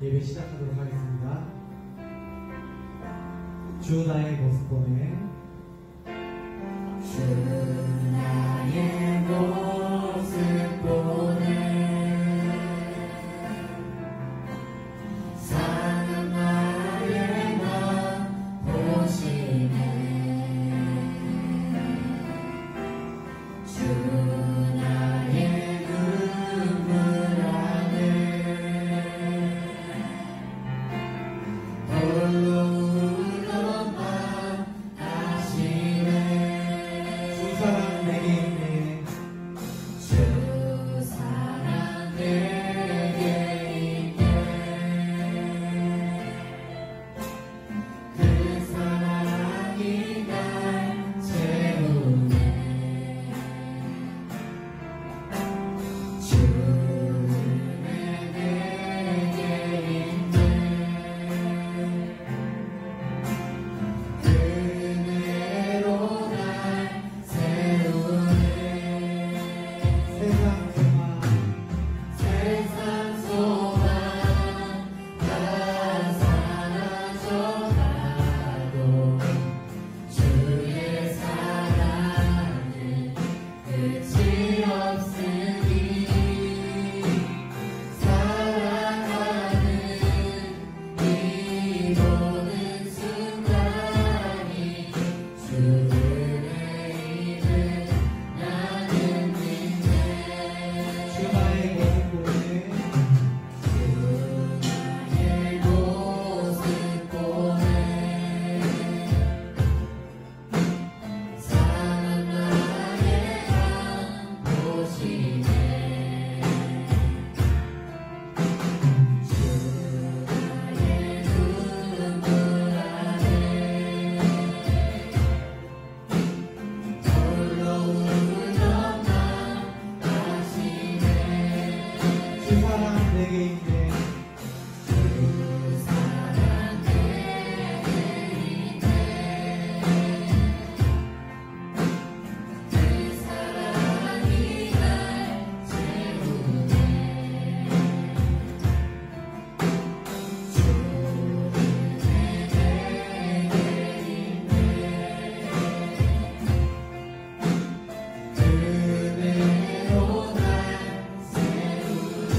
예배 시작하도록 하겠습니다. 주 나의 모습 보내. 주 나의 모습 보내. 사는 나의 맘 보시네. 주 나의 눈물 안에 홀로 울던 밤 다시네. 주 사랑 내게 있네. 주 사랑 내게 있네. 그 사랑이 날 채우네. 주 내게 있네. 은혜로 날 세우네. 세상 소망. 세상 소망 다 사라져가도 주의 사랑은 끝이 없으니 살아가는 이 모든 순간이 주 은혜임을 나는 믿네. 주 나의 모습 보내. 나의 모습 보내. 사는 나의 맘 보시네. 주 나의 눈물 안에 홀로 울던 밤 다시네. 주 사랑 내게 있네. 주 사랑 내게 있네. 그 사랑이 날 채우네. 주 내게 있네. 은혜로 날 세우네.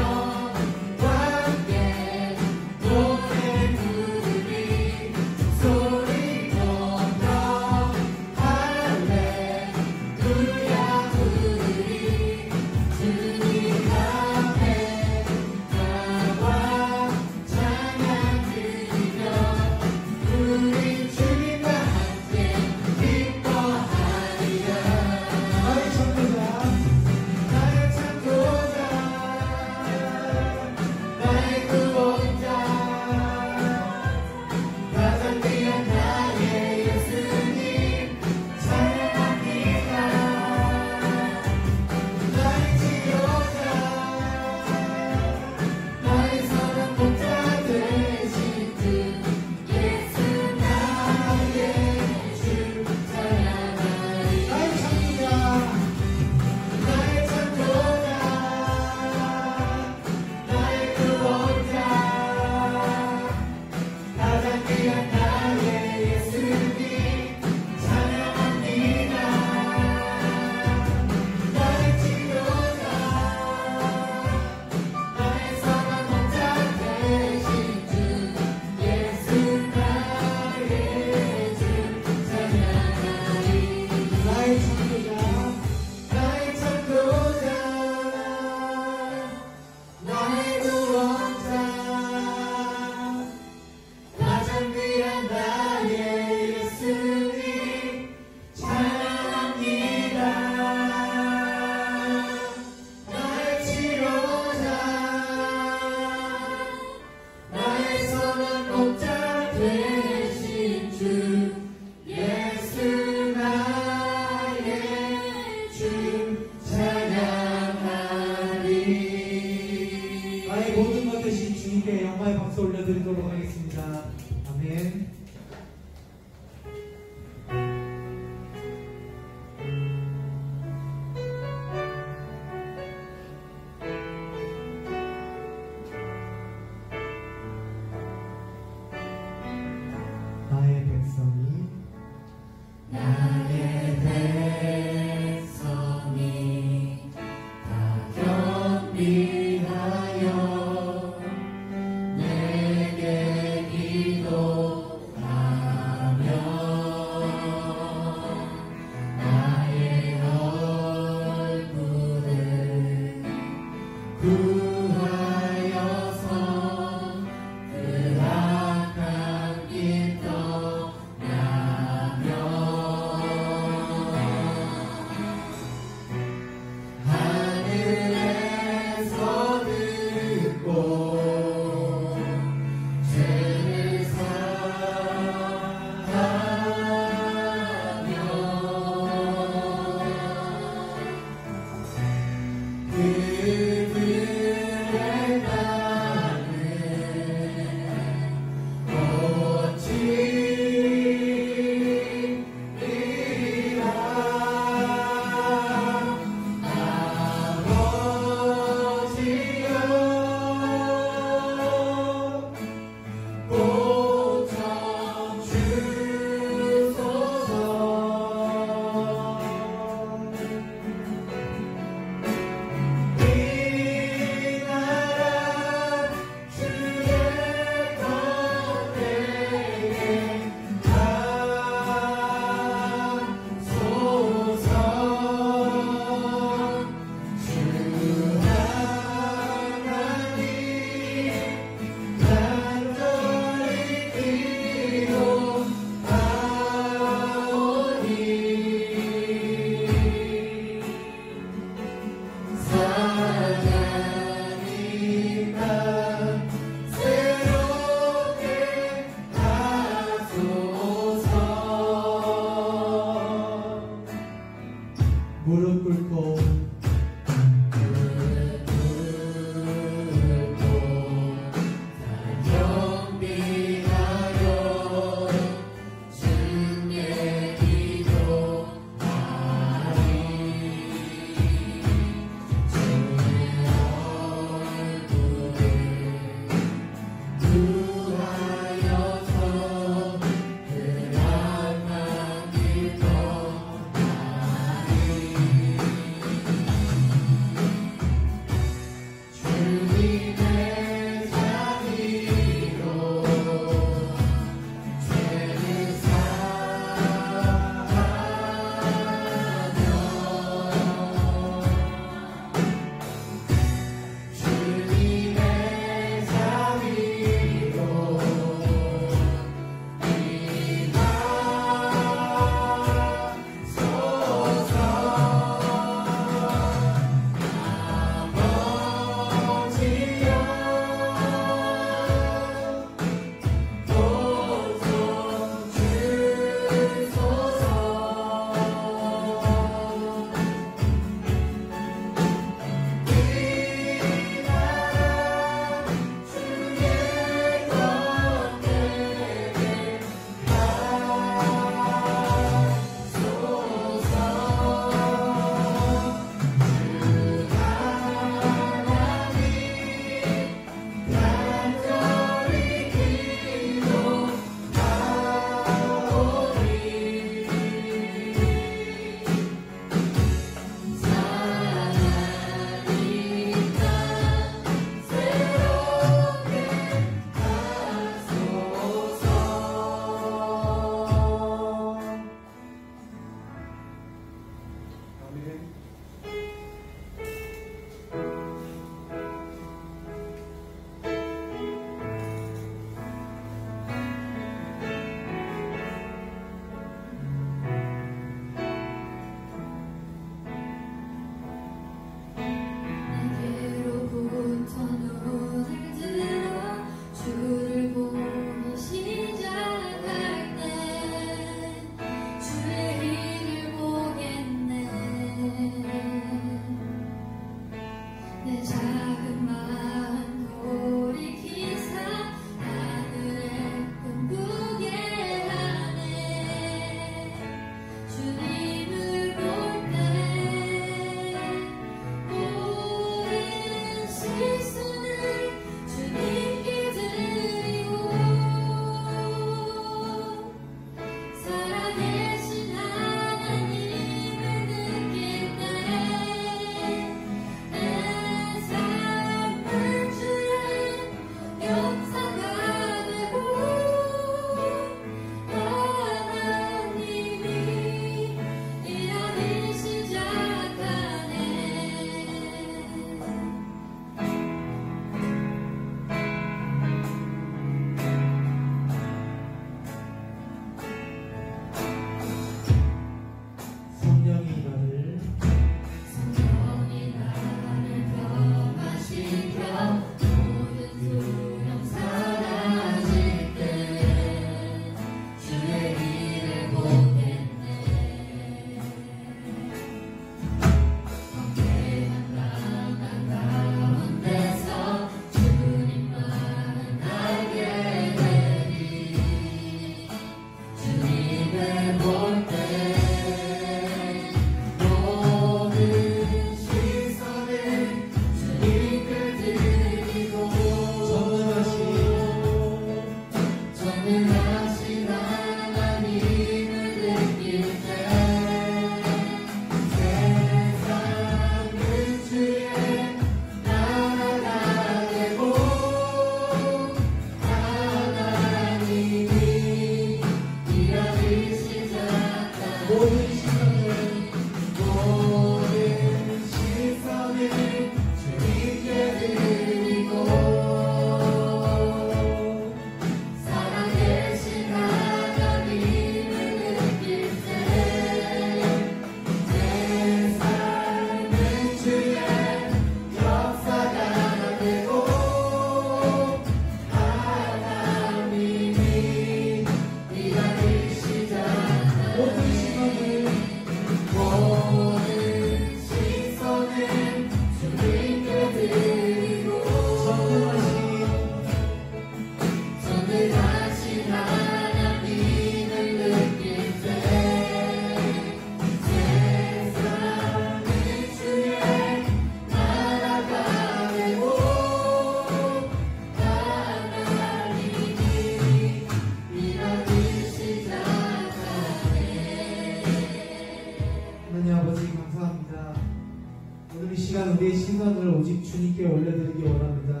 우리의 시선을 오직 주님께 올려드리기 원합니다.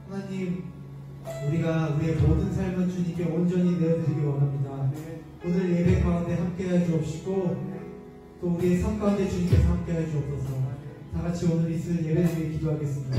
하나님, 우리가 우리의 모든 삶을 주님께 온전히 내어드리기 원합니다. 오늘 예배 가운데 함께해 주옵시고 또 우리의 삶 가운데 주님께서 함께해 주옵소서. 다같이 오늘 있을 예배를 위해 기도하겠습니다.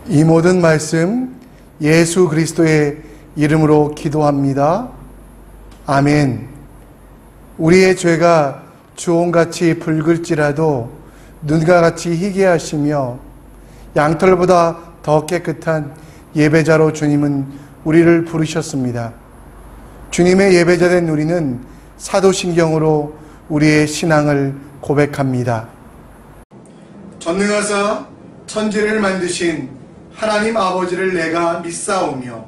이 모든 말씀 예수 그리스도의 이름으로 기도합니다. 아멘. 우리의 죄가 주홍같이 붉을지라도 눈과 같이 희게 하시며 양털보다 더 깨끗한 예배자로 주님은 우리를 부르셨습니다. 주님의 예배자된 우리는 사도신경으로 우리의 신앙을 고백합니다. 전능하사 천지를 만드신 하나님 아버지를 내가 믿사오며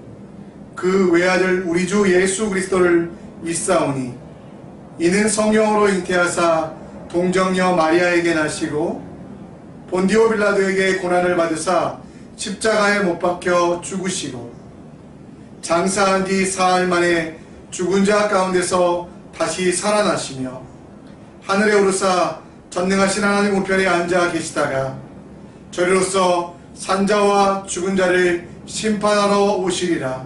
그 외아들 우리 주 예수 그리스도를 믿사오니 이는 성령으로 잉태하사 동정녀 마리아에게 나시고 본디오 빌라도에게 고난을 받으사 십자가에 못 박혀 죽으시고 장사한 뒤 사흘 만에 죽은 자 가운데서 다시 살아나시며 하늘에 오르사 전능하신 하나님 우편에 앉아 계시다가 저리로서 산자와 죽은 자를 심판하러 오시리라.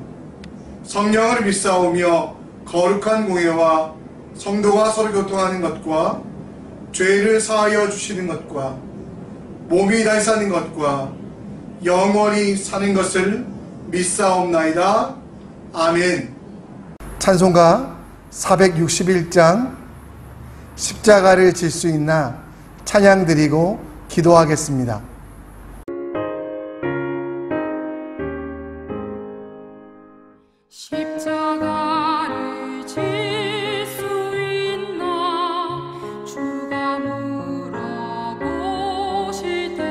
성령을 믿사오며 거룩한 공예와 성도가 서로 교통하는 것과 죄를 사하여 주시는 것과 몸이 다시 사는 것과 영원히 사는 것을 믿사옵나이다. 아멘. 찬송가 461장 십자가를 질 수 있나 찬양 드리고 기도하겠습니다. 십자가를 질 수 있나 주가 물어보실 때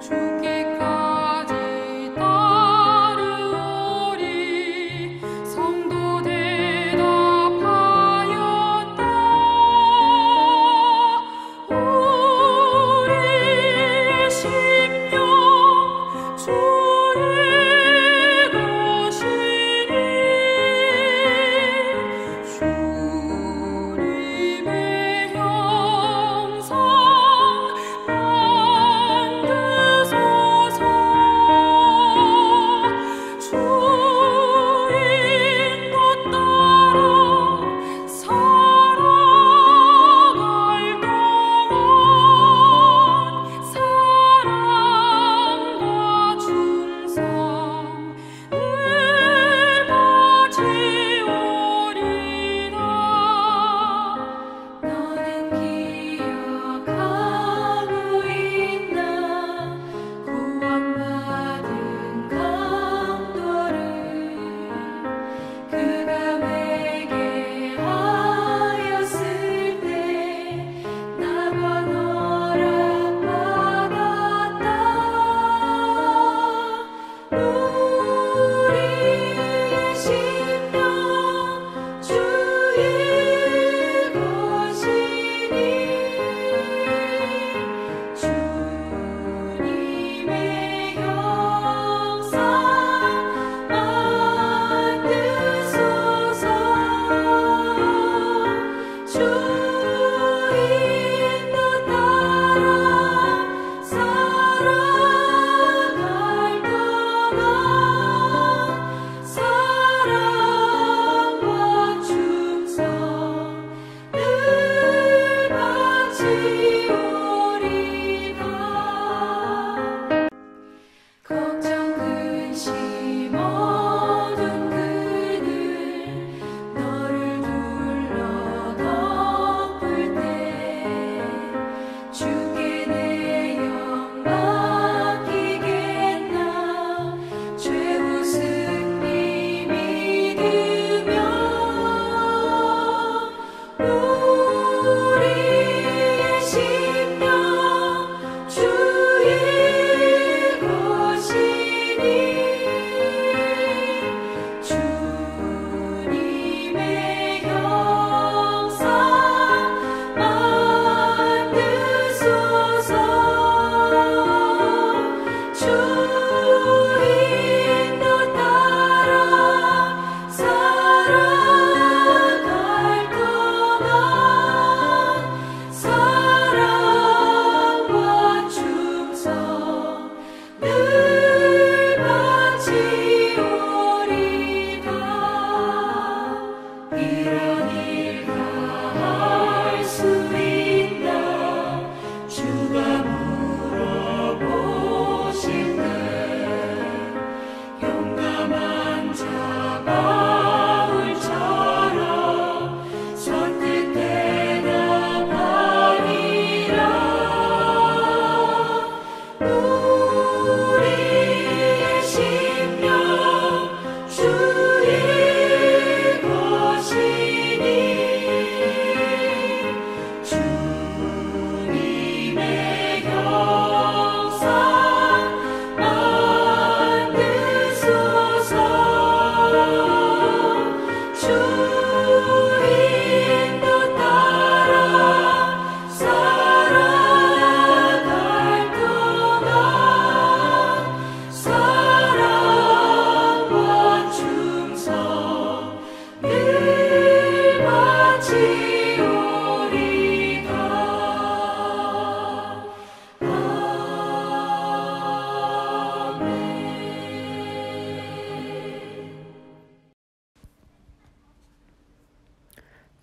죽기까지 따르오리 성도 대답하였다. 우리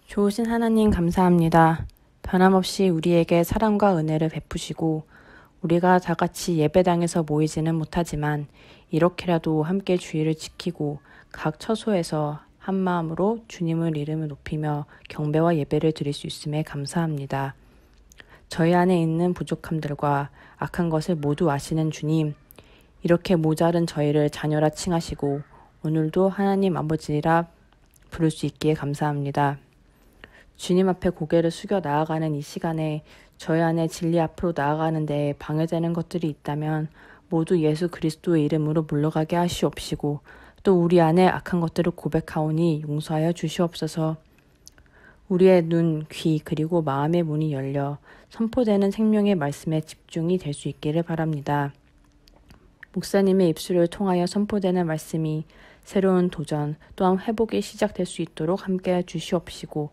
좋으신 하나님 감사합니다. 변함없이 우리에게 사랑과 은혜를 베푸시고 우리가 다 같이 예배당에서 모이지는 못하지만 이렇게라도 함께 주의를 지키고 각 처소에서 한 마음으로 주님을 이름을 높이며 경배와 예배를 드릴 수 있음에 감사합니다. 저희 안에 있는 부족함들과 악한 것을 모두 아시는 주님, 이렇게 모자른 저희를 자녀라 칭하시고 오늘도 하나님 아버지라 부를 수 있기에 감사합니다. 주님 앞에 고개를 숙여 나아가는 이 시간에 저희 안에 진리 앞으로 나아가는 데에 방해되는 것들이 있다면 모두 예수 그리스도의 이름으로 물러가게 하시옵시고 또 우리 안에 악한 것들을 고백하오니 용서하여 주시옵소서. 우리의 눈, 귀 그리고 마음의 문이 열려 선포되는 생명의 말씀에 집중이 될 수 있기를 바랍니다. 목사님의 입술을 통하여 선포되는 말씀이 새로운 도전 또한 회복이 시작될 수 있도록 함께해 주시옵시고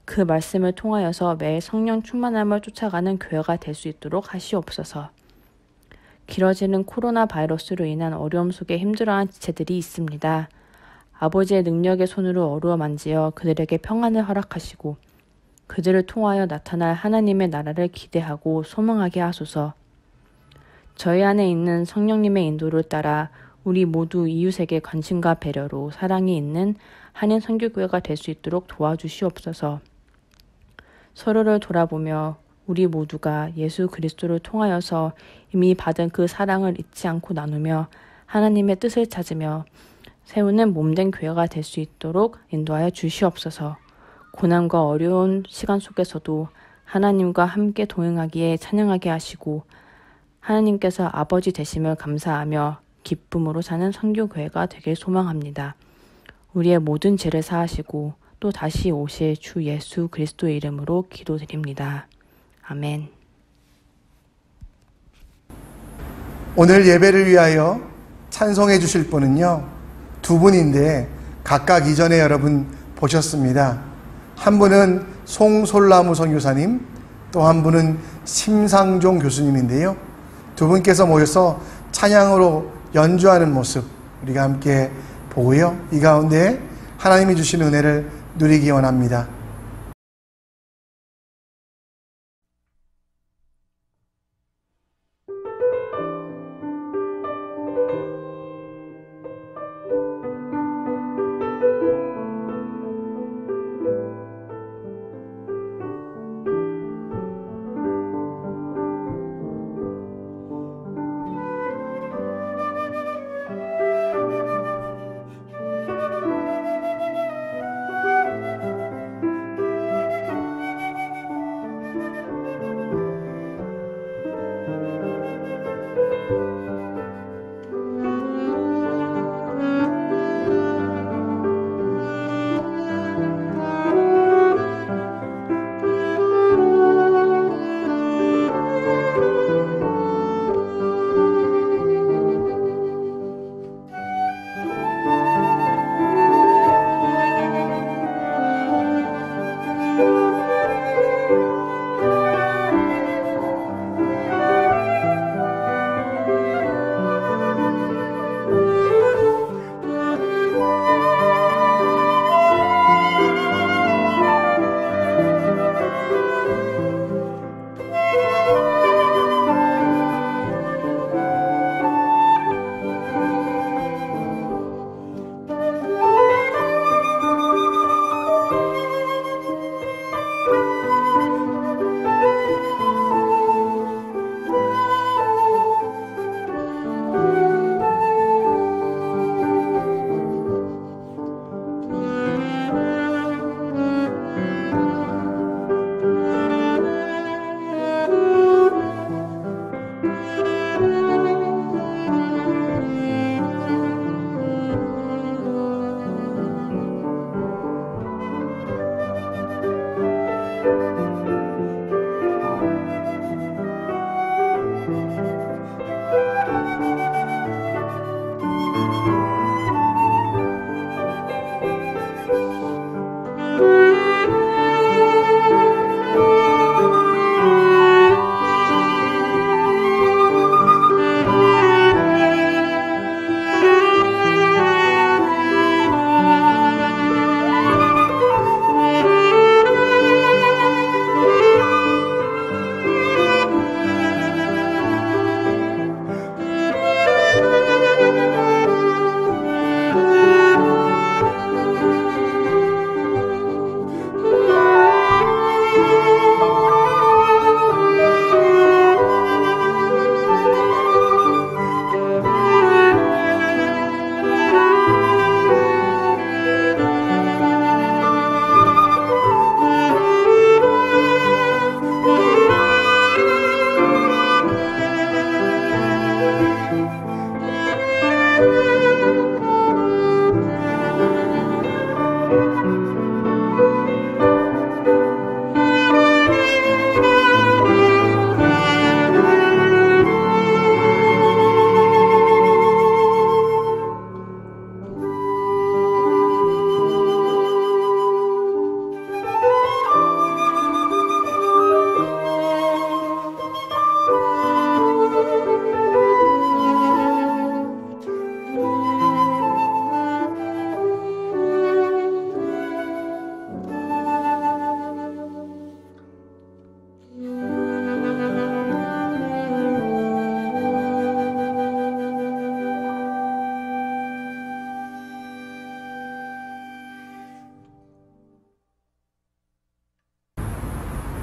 그 말씀을 통하여서 매일 성령 충만함을 쫓아가는 교회가 될 수 있도록 하시옵소서. 길어지는 코로나 바이러스로 인한 어려움 속에 힘들어하는 지체들이 있습니다. 아버지의 능력의 손으로 어루만지어 그들에게 평안을 허락하시고 그들을 통하여 나타날 하나님의 나라를 기대하고 소망하게 하소서. 저희 안에 있는 성령님의 인도를 따라 우리 모두 이웃에게 관심과 배려로 사랑이 있는 한인 선교교회가 될 수 있도록 도와주시옵소서. 서로를 돌아보며 우리 모두가 예수 그리스도를 통하여서 이미 받은 그 사랑을 잊지 않고 나누며 하나님의 뜻을 찾으며 세우는 몸된 교회가 될 수 있도록 인도하여 주시옵소서. 고난과 어려운 시간 속에서도 하나님과 함께 동행하기에 찬양하게 하시고 하나님께서 아버지 되심을 감사하며 기쁨으로 사는 선교교회가 되길 소망합니다. 우리의 모든 죄를 사하시고 또 다시 오실 주 예수 그리스도의 이름으로 기도드립니다. 아멘. 오늘 예배를 위하여 찬송해 주실 분은요, 두 분인데 각각 이전에 여러분 보셨습니다. 한 분은 송솔나무 선교사님, 또 한 분은 심상종 교수님인데요. 두 분께서 모여서 찬양으로 연주하는 모습 우리가 함께 보고요. 이 가운데 하나님이 주신 은혜를 누리기 원합니다.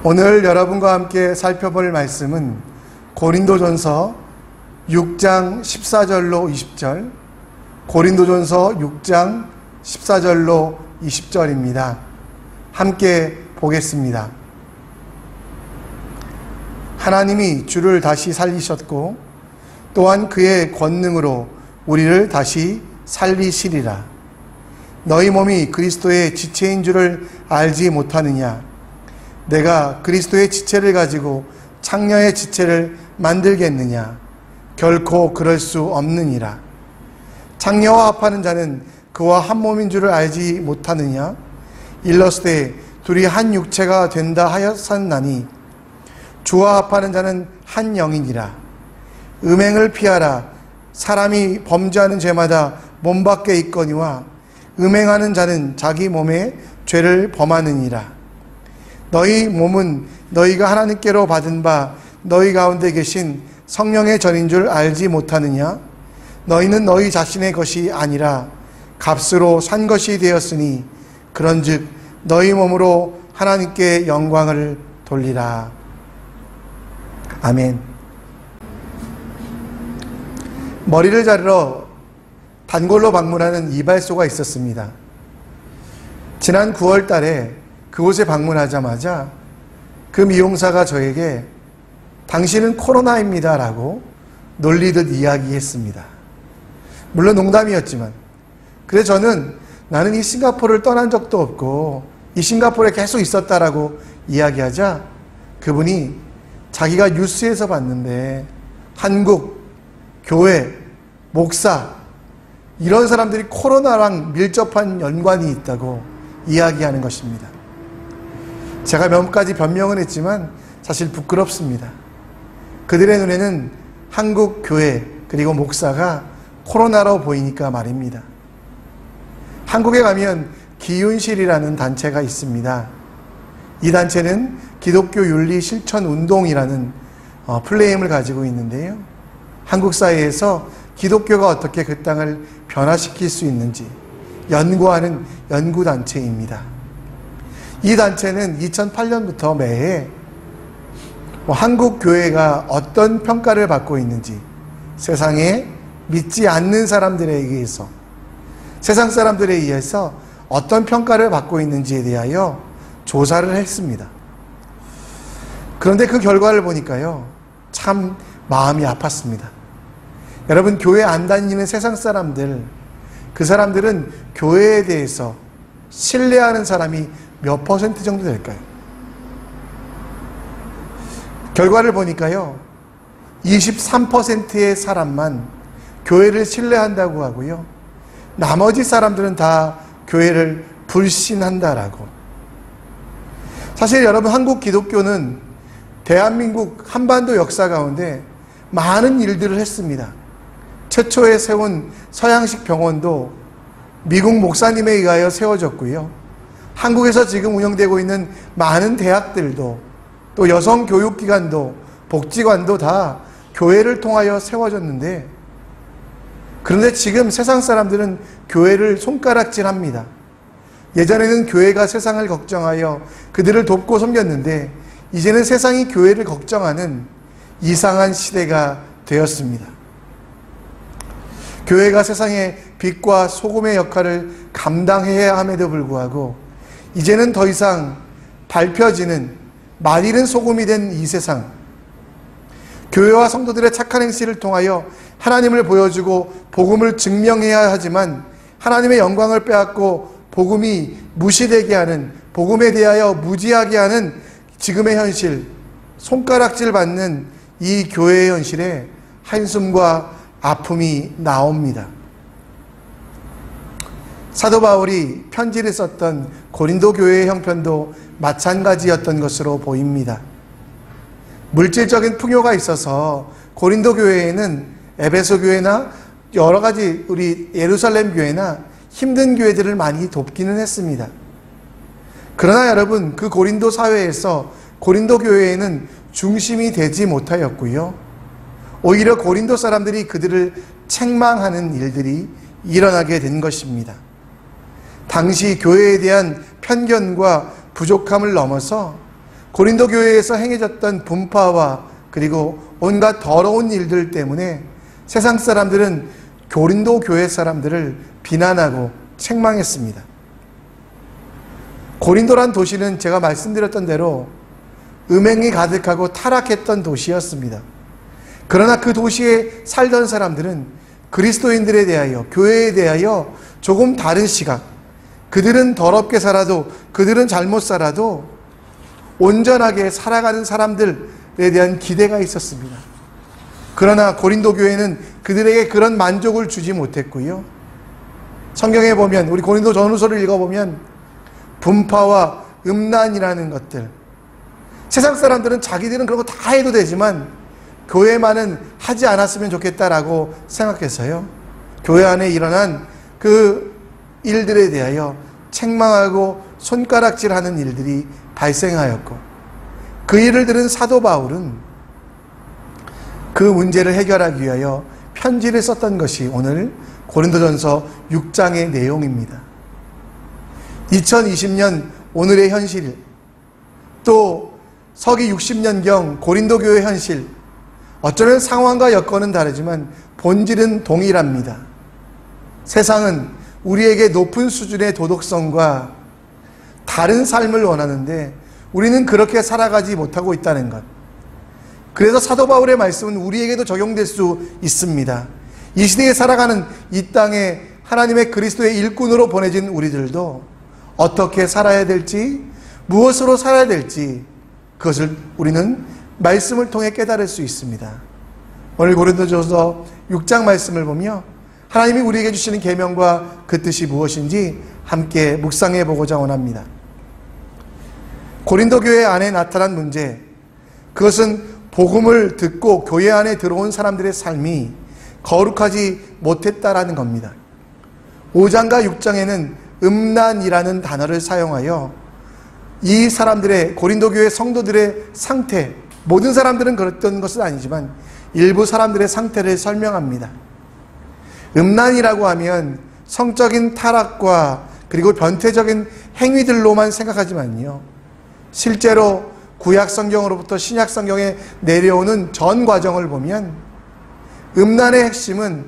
오늘 여러분과 함께 살펴볼 말씀은 고린도전서 6장 14절로 20절, 고린도전서 6장 14절로 20절입니다. 함께 보겠습니다. 하나님이 주를 다시 살리셨고 또한 그의 권능으로 우리를 다시 살리시리라. 너희 몸이 그리스도의 지체인 줄을 알지 못하느냐? 내가 그리스도의 지체를 가지고 창녀의 지체를 만들겠느냐? 결코 그럴 수 없느니라. 창녀와 합하는 자는 그와 한 몸인 줄을 알지 못하느냐? 일러스되 둘이 한 육체가 된다 하였사나니 주와 합하는 자는 한 영이니라. 음행을 피하라. 사람이 범죄하는 죄마다 몸 밖에 있거니와 음행하는 자는 자기 몸에 죄를 범하느니라. 너희 몸은 너희가 하나님께로 받은 바 너희 가운데 계신 성령의 전인 줄 알지 못하느냐? 너희는 너희 자신의 것이 아니라 값으로 산 것이 되었으니 그런즉 너희 몸으로 하나님께 영광을 돌리라. 아멘. 머리를 자르러 단골로 방문하는 이발소가 있었습니다. 지난 9월 달에 그곳에 방문하자마자 그 미용사가 저에게 당신은 코로나입니다 라고 놀리듯 이야기했습니다. 물론 농담이었지만 그래서 저는 나는 이 싱가포르를 떠난 적도 없고 이 싱가포르에 계속 있었다라고 이야기하자 그분이 자기가 뉴스에서 봤는데 한국, 교회, 목사 이런 사람들이 코로나랑 밀접한 연관이 있다고 이야기하는 것입니다. 제가 몇 가지 변명은 했지만 사실 부끄럽습니다. 그들의 눈에는 한국 교회 그리고 목사가 코로나로 보이니까 말입니다. 한국에 가면 기윤실이라는 단체가 있습니다. 이 단체는 기독교 윤리 실천 운동이라는 플레임을 가지고 있는데요. 한국 사회에서 기독교가 어떻게 그 땅을 변화시킬 수 있는지 연구하는 연구단체입니다. 이 단체는 2008년부터 매해 한국 교회가 어떤 평가를 받고 있는지 세상에 믿지 않는 사람들에 의해서 세상 사람들에 의해서 어떤 평가를 받고 있는지에 대하여 조사를 했습니다. 그런데 그 결과를 보니까요, 참 마음이 아팠습니다. 여러분, 교회 안 다니는 세상 사람들, 그 사람들은 교회에 대해서 신뢰하는 사람이 몇 퍼센트 정도 될까요? 결과를 보니까요, 23%의 사람만 교회를 신뢰한다고 하고요, 나머지 사람들은 다 교회를 불신한다라고. 사실 여러분, 한국 기독교는 대한민국 한반도 역사 가운데 많은 일들을 했습니다. 최초에 세운 서양식 병원도 미국 목사님에 의하여 세워졌고요. 한국에서 지금 운영되고 있는 많은 대학들도 또 여성교육기관도 복지관도 다 교회를 통하여 세워졌는데, 그런데 지금 세상 사람들은 교회를 손가락질합니다. 예전에는 교회가 세상을 걱정하여 그들을 돕고 섬겼는데 이제는 세상이 교회를 걱정하는 이상한 시대가 되었습니다. 교회가 세상의 빛과 소금의 역할을 감당해야 함에도 불구하고 이제는 더 이상 밟혀지는 말 잃은 소금이 된 이 세상, 교회와 성도들의 착한 행실을 통하여 하나님을 보여주고 복음을 증명해야 하지만 하나님의 영광을 빼앗고 복음이 무시되게 하는, 복음에 대하여 무지하게 하는 지금의 현실, 손가락질 받는 이 교회의 현실에 한숨과 아픔이 나옵니다. 사도 바울이 편지를 썼던 고린도 교회의 형편도 마찬가지였던 것으로 보입니다. 물질적인 풍요가 있어서 고린도 교회에는 에베소 교회나 여러 가지 우리 예루살렘 교회나 힘든 교회들을 많이 돕기는 했습니다. 그러나 여러분, 그 고린도 사회에서 고린도 교회에는 중심이 되지 못하였고요, 오히려 고린도 사람들이 그들을 책망하는 일들이 일어나게 된 것입니다. 당시 교회에 대한 편견과 부족함을 넘어서 고린도 교회에서 행해졌던 분파와 그리고 온갖 더러운 일들 때문에 세상 사람들은 고린도 교회 사람들을 비난하고 책망했습니다. 고린도란 도시는 제가 말씀드렸던 대로 음행이 가득하고 타락했던 도시였습니다. 그러나 그 도시에 살던 사람들은 그리스도인들에 대하여, 교회에 대하여 조금 다른 시각, 그들은 더럽게 살아도, 그들은 잘못 살아도 온전하게 살아가는 사람들에 대한 기대가 있었습니다. 그러나 고린도 교회는 그들에게 그런 만족을 주지 못했고요. 성경에 보면, 우리 고린도 전후서를 읽어보면 분파와 음란이라는 것들, 세상 사람들은 자기들은 그런 거 다 해도 되지만 교회만은 하지 않았으면 좋겠다라고 생각해서요, 교회 안에 일어난 그 일들에 대하여 책망하고 손가락질하는 일들이 발생하였고, 그 일을 들은 사도 바울은 그 문제를 해결하기 위하여 편지를 썼던 것이 오늘 고린도전서 6장의 내용입니다. 2020년 오늘의 현실, 또 서기 60년경 고린도 교회 현실, 어쩌면 상황과 여건은 다르지만 본질은 동일합니다. 세상은 우리에게 높은 수준의 도덕성과 다른 삶을 원하는데 우리는 그렇게 살아가지 못하고 있다는 것. 그래서 사도 바울의 말씀은 우리에게도 적용될 수 있습니다. 이 시대에 살아가는 이 땅에 하나님의 그리스도의 일꾼으로 보내진 우리들도 어떻게 살아야 될지, 무엇으로 살아야 될지, 그것을 우리는 말씀을 통해 깨달을 수 있습니다. 오늘 고린도전서 6장 말씀을 보며 하나님이 우리에게 주시는 계명과 그 뜻이 무엇인지 함께 묵상해 보고자 원합니다. 고린도 교회 안에 나타난 문제, 그것은 복음을 듣고 교회 안에 들어온 사람들의 삶이 거룩하지 못했다라는 겁니다. 5장과 6장에는 음란이라는 단어를 사용하여 이 사람들의, 고린도 교회 성도들의 상태, 모든 사람들은 그랬던 것은 아니지만 일부 사람들의 상태를 설명합니다. 음란이라고 하면 성적인 타락과 그리고 변태적인 행위들로만 생각하지만요, 실제로 구약 성경으로부터 신약 성경에 내려오는 전 과정을 보면 음란의 핵심은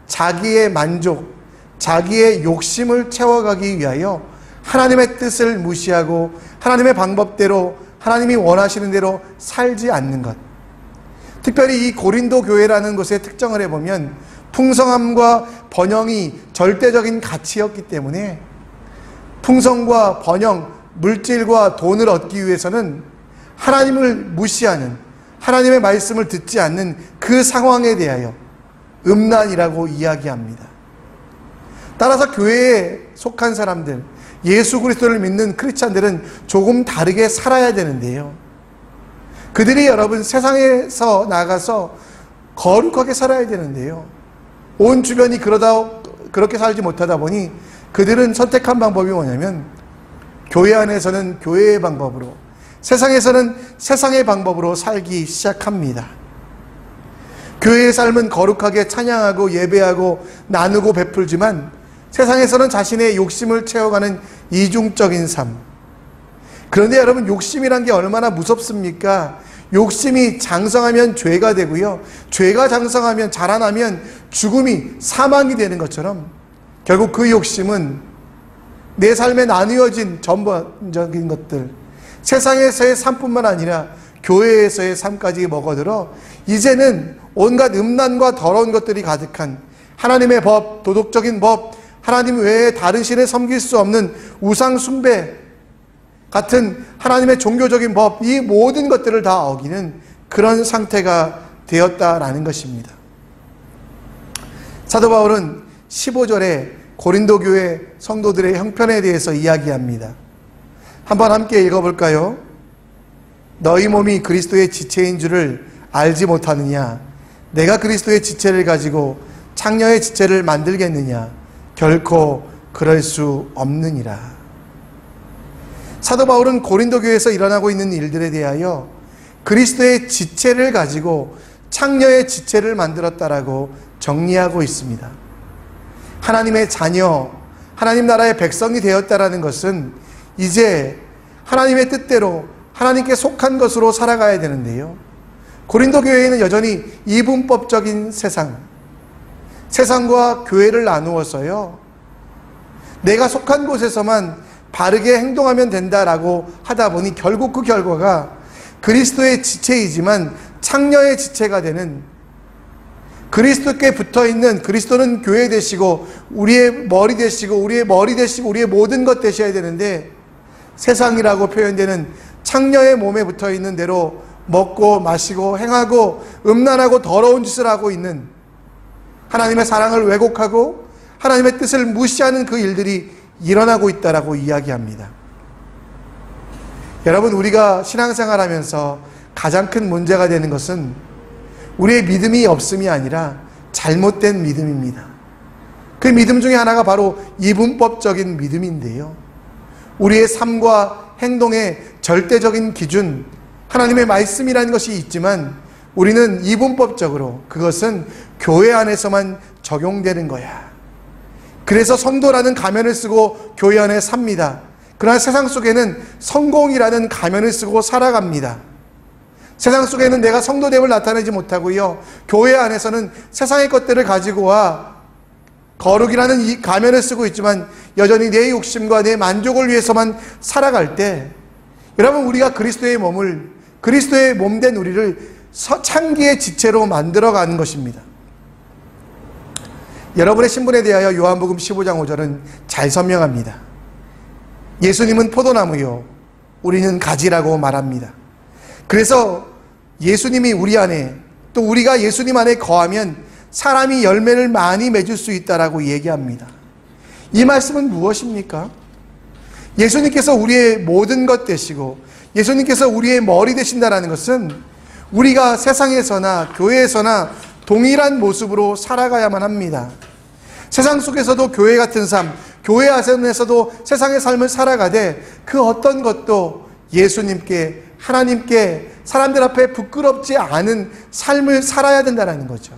자기의 만족, 자기의 욕심을 채워가기 위하여 하나님의 뜻을 무시하고 하나님의 방법대로, 하나님이 원하시는 대로 살지 않는 것. 특별히 이 고린도 교회라는 곳의 특정을 해보면 풍성함과 번영이 절대적인 가치였기 때문에 풍성과 번영, 물질과 돈을 얻기 위해서는 하나님을 무시하는, 하나님의 말씀을 듣지 않는 그 상황에 대하여 음란이라고 이야기합니다. 따라서 교회에 속한 사람들, 예수 그리스도를 믿는 크리스찬들은 조금 다르게 살아야 되는데요, 그들이 여러분 세상에서 나가서 거룩하게 살아야 되는데요, 온 주변이 그렇게 살지 못하다 보니 그들은 선택한 방법이 뭐냐면 교회 안에서는 교회의 방법으로, 세상에서는 세상의 방법으로 살기 시작합니다. 교회의 삶은 거룩하게 찬양하고 예배하고 나누고 베풀지만 세상에서는 자신의 욕심을 채워가는 이중적인 삶. 그런데 여러분, 욕심이란 게 얼마나 무섭습니까? 욕심이 장성하면 죄가 되고요, 죄가 장성하면, 자라나면 죽음이, 사망이 되는 것처럼 결국 그 욕심은 내 삶에 나누어진 전반적인 것들, 세상에서의 삶뿐만 아니라 교회에서의 삶까지 먹어들어 이제는 온갖 음란과 더러운 것들이 가득한 하나님의 법, 도덕적인 법, 하나님 외에 다른 신을 섬길 수 없는 우상 숭배 같은 하나님의 종교적인 법, 이 모든 것들을 다 어기는 그런 상태가 되었다라는 것입니다. 사도 바울은 15절에 고린도 교회 성도들의 형편에 대해서 이야기합니다. 한번 함께 읽어볼까요? 너희 몸이 그리스도의 지체인 줄을 알지 못하느냐? 내가 그리스도의 지체를 가지고 창녀의 지체를 만들겠느냐? 결코 그럴 수 없느니라. 사도 바울은 고린도 교회에서 일어나고 있는 일들에 대하여 그리스도의 지체를 가지고 창녀의 지체를 만들었다라고 정리하고 있습니다. 하나님의 자녀, 하나님 나라의 백성이 되었다라는 것은 이제 하나님의 뜻대로 하나님께 속한 것으로 살아가야 되는데요. 고린도 교회에는 여전히 이분법적인 세상과 교회를 나누어서요, 내가 속한 곳에서만 바르게 행동하면 된다라고 하다 보니 결국 그 결과가 그리스도의 지체이지만 창녀의 지체가 되는, 그리스도께 붙어있는, 그리스도는 교회 되시고 우리의 머리 되시고 우리의 머리 되시고 우리의 모든 것 되셔야 되는데, 세상이라고 표현되는 창녀의 몸에 붙어있는 대로 먹고 마시고 행하고 음란하고 더러운 짓을 하고 있는, 하나님의 사랑을 왜곡하고 하나님의 뜻을 무시하는 그 일들이 일어나고 있다라고 이야기합니다. 여러분, 우리가 신앙생활하면서 가장 큰 문제가 되는 것은 우리의 믿음이 없음이 아니라 잘못된 믿음입니다. 그 믿음 중에 하나가 바로 이분법적인 믿음인데요, 우리의 삶과 행동의 절대적인 기준, 하나님의 말씀이라는 것이 있지만 우리는 이분법적으로 그것은 교회 안에서만 적용되는 거야. 그래서 성도라는 가면을 쓰고 교회 안에 삽니다. 그러나 세상 속에는 성공이라는 가면을 쓰고 살아갑니다. 세상 속에는 내가 성도됨을 나타내지 못하고요, 교회 안에서는 세상의 것들을 가지고 와 거룩이라는 이 가면을 쓰고 있지만 여전히 내 욕심과 내 만족을 위해서만 살아갈 때, 여러분, 우리가 그리스도의 몸을, 그리스도의 몸된 우리를 창기의 지체로 만들어가는 것입니다. 여러분의 신분에 대하여 요한복음 15장 5절은 잘 설명합니다. 예수님은 포도나무요, 우리는 가지라고 말합니다. 그래서 예수님이 우리 안에, 또 우리가 예수님 안에 거하면 사람이 열매를 많이 맺을 수 있다라고 얘기합니다. 이 말씀은 무엇입니까? 예수님께서 우리의 모든 것 되시고 예수님께서 우리의 머리 되신다라는 것은 우리가 세상에서나 교회에서나 동일한 모습으로 살아가야만 합니다. 세상 속에서도 교회 같은 삶, 교회 안에서도 세상의 삶을 살아가되 그 어떤 것도 예수님께, 하나님께, 사람들 앞에 부끄럽지 않은 삶을 살아야 된다는 거죠.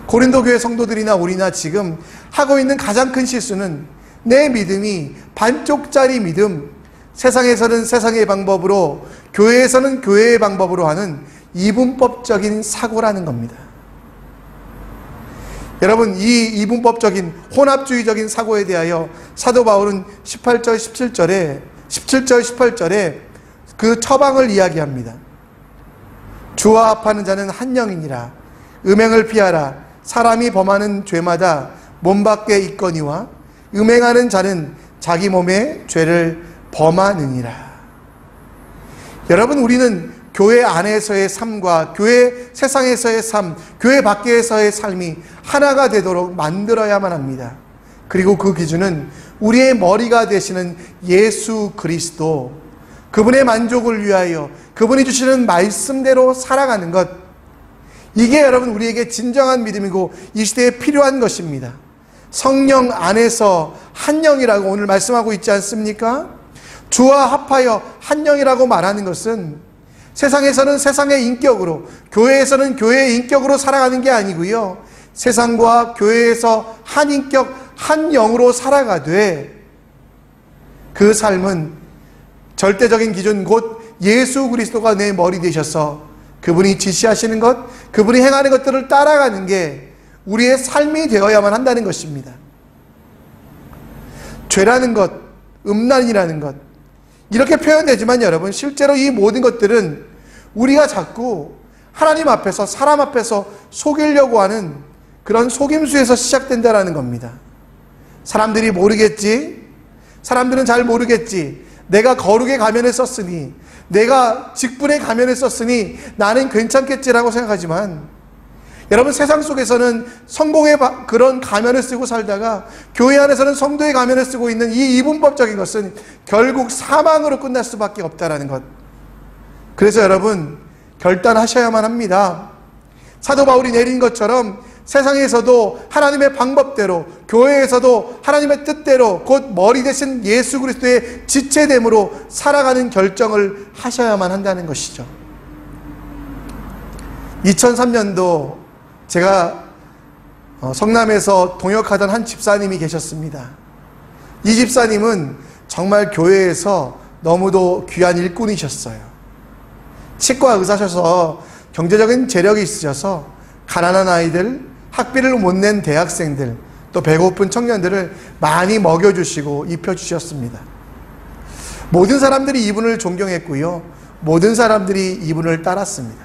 고린도 교회 성도들이나 우리나 지금 하고 있는 가장 큰 실수는 내 믿음이 반쪽짜리 믿음, 세상에서는 세상의 방법으로, 교회에서는 교회의 방법으로 하는 이분법적인 사고라는 겁니다. 여러분, 이 이분법적인 혼합주의적인 사고에 대하여 사도 바울은 17절 18절에 그 처방을 이야기합니다. 주와 합하는 자는 한 영이니라. 음행을 피하라. 사람이 범하는 죄마다 몸 밖에 있거니와 음행하는 자는 자기 몸에 죄를 범하느니라. 여러분, 우리는 교회 안에서의 삶과 교회 세상에서의 삶, 교회 밖에서의 삶이 하나가 되도록 만들어야만 합니다. 그리고 그 기준은 우리의 머리가 되시는 예수 그리스도, 그분의 만족을 위하여 그분이 주시는 말씀대로 살아가는 것, 이게 여러분 우리에게 진정한 믿음이고 이 시대에 필요한 것입니다. 성령 안에서 한 영이라고 오늘 말씀하고 있지 않습니까? 주와 합하여 한 영이라고 말하는 것은 세상에서는 세상의 인격으로, 교회에서는 교회의 인격으로 살아가는 게 아니고요, 세상과 교회에서 한 인격, 한 영으로 살아가되 그 삶은 절대적인 기준, 곧 예수 그리스도가 내 머리 되셔서 그분이 지시하시는 것, 그분이 행하는 것들을 따라가는 게 우리의 삶이 되어야만 한다는 것입니다. 죄라는 것, 음란이라는 것, 이렇게 표현되지만 여러분, 실제로 이 모든 것들은 우리가 자꾸 하나님 앞에서, 사람 앞에서 속이려고 하는 그런 속임수에서 시작된다는 겁니다. 사람들이 모르겠지, 사람들은 잘 모르겠지, 내가 거룩의 가면을 썼으니, 내가 직분의 가면을 썼으니 나는 괜찮겠지라고 생각하지만, 여러분, 세상 속에서는 성공의 그런 가면을 쓰고 살다가 교회 안에서는 성도의 가면을 쓰고 있는 이 이분법적인 것은 결국 사망으로 끝날 수밖에 없다는 것. 그래서 여러분, 결단하셔야만 합니다. 사도 바울이 내린 것처럼 세상에서도 하나님의 방법대로, 교회에서도 하나님의 뜻대로, 곧 머리 대신 예수 그리스도의 지체됨으로 살아가는 결정을 하셔야만 한다는 것이죠. 2003년도 제가 성남에서 동역하던 한 집사님이 계셨습니다. 이 집사님은 정말 교회에서 너무도 귀한 일꾼이셨어요. 치과 의사셔서 경제적인 재력이 있으셔서 가난한 아이들, 학비를 못 낸 대학생들, 또 배고픈 청년들을 많이 먹여주시고 입혀주셨습니다. 모든 사람들이 이분을 존경했고요. 모든 사람들이 이분을 따랐습니다.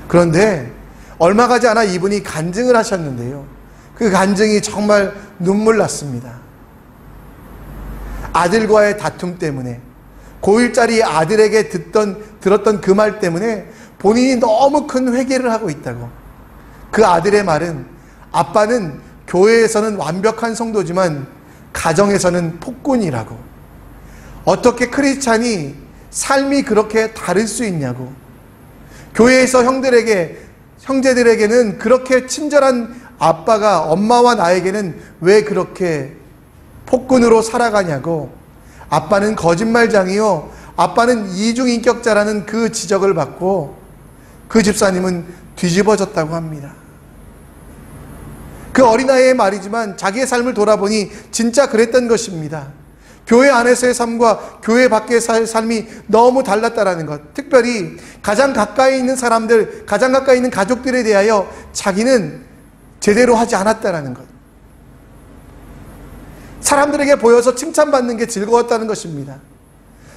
그런데 얼마 가지 않아 이분이 간증을 하셨는데요. 그 간증이 정말 눈물 났습니다. 아들과의 다툼 때문에, 고1짜리 아들에게 들었던 그 말 때문에 본인이 너무 큰 회개를 하고 있다고. 그 아들의 말은, 아빠는 교회에서는 완벽한 성도지만 가정에서는 폭군이라고. 어떻게 크리스찬이 삶이 그렇게 다를 수 있냐고. 교회에서 형제들에게는 그렇게 친절한 아빠가 엄마와 나에게는 왜 그렇게 폭군으로 살아가냐고. 아빠는 거짓말장이요, 아빠는 이중인격자라는 그 지적을 받고 그 집사님은 뒤집어졌다고 합니다. 그 어린아이의 말이지만 자기의 삶을 돌아보니 진짜 그랬던 것입니다. 교회 안에서의 삶과 교회 밖의 삶이 너무 달랐다라는 것. 특별히 가장 가까이 있는 사람들, 가장 가까이 있는 가족들에 대하여 자기는 제대로 하지 않았다라는 것. 사람들에게 보여서 칭찬받는 게 즐거웠다는 것입니다.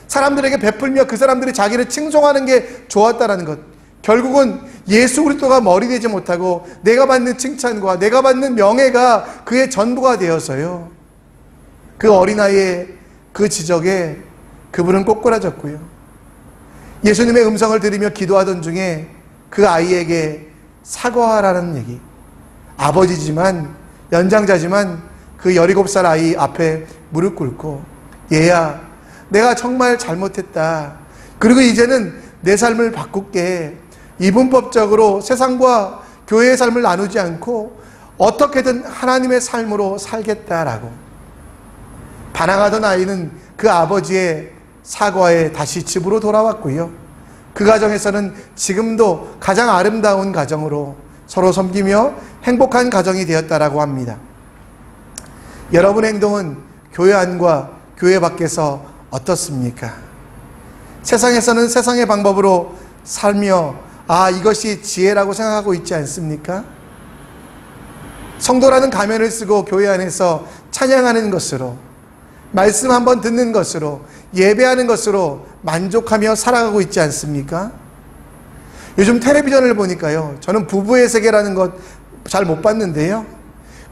사람들에게 베풀며 그 사람들이 자기를 칭송하는 게 좋았다라는 것. 결국은 예수 그리스도가 머리 되지 못하고 내가 받는 칭찬과 내가 받는 명예가 그의 전부가 되어서요, 그 어린아이의 그 지적에 그분은 꼬꾸라졌고요. 예수님의 음성을 들으며 기도하던 중에 그 아이에게 사과하라는 얘기. 아버지지만, 연장자지만 그 17살 아이 앞에 무릎 꿇고, 얘야, 내가 정말 잘못했다. 그리고 이제는 내 삶을 바꿀게. 이분법적으로 세상과 교회의 삶을 나누지 않고 어떻게든 하나님의 삶으로 살겠다라고. 반항하던 아이는 그 아버지의 사과에 다시 집으로 돌아왔고요. 그 가정에서는 지금도 가장 아름다운 가정으로 서로 섬기며 행복한 가정이 되었다라고 합니다. 여러분의 행동은 교회 안과 교회 밖에서 어떻습니까? 세상에서는 세상의 방법으로 살며 이것이 지혜라고 생각하고 있지 않습니까? 성도라는 가면을 쓰고 교회 안에서 찬양하는 것으로, 말씀 한번 듣는 것으로, 예배하는 것으로 만족하며 살아가고 있지 않습니까? 요즘 텔레비전을 보니까요, 저는 부부의 세계라는 것 잘 못 봤는데요,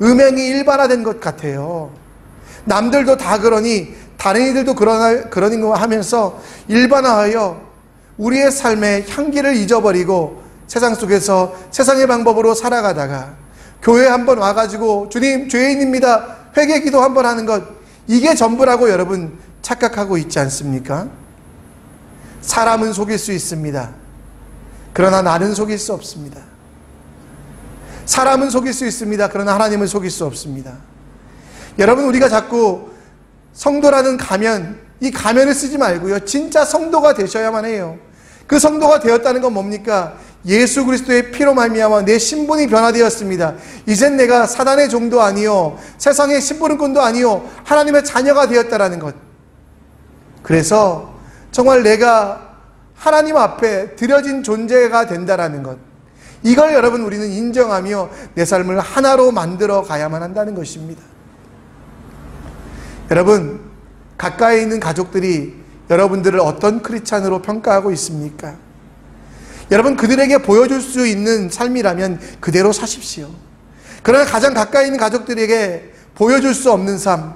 음행이 일반화된 것 같아요. 남들도 다 그러니 다른 이들도 그러는 거 하면서 일반화하여 우리의 삶의 향기를 잊어버리고 세상 속에서 세상의 방법으로 살아가다가 교회에 한번 와가지고 주님 죄인입니다, 회개 기도 한번 하는 것, 이게 전부라고 여러분 착각하고 있지 않습니까? 사람은 속일 수 있습니다. 그러나 나는 속일 수 없습니다. 사람은 속일 수 있습니다. 그러나 하나님은 속일 수 없습니다. 여러분, 우리가 자꾸 성도라는 가면, 이 가면을 쓰지 말고요, 진짜 성도가 되셔야만 해요. 그 성도가 되었다는 건 뭡니까? 예수 그리스도의 피로 말미암아 내 신분이 변화되었습니다. 이젠 내가 사단의 종도 아니요, 세상의 심부름꾼도 아니요, 하나님의 자녀가 되었다라는 것. 그래서 정말 내가 하나님 앞에 드려진 존재가 된다라는 것, 이걸 여러분 우리는 인정하며 내 삶을 하나로 만들어 가야만 한다는 것입니다. 여러분, 가까이 있는 가족들이 여러분들을 어떤 크리스찬으로 평가하고 있습니까? 여러분, 그들에게 보여줄 수 있는 삶이라면 그대로 사십시오. 그러나 가장 가까이 있는 가족들에게 보여줄 수 없는 삶,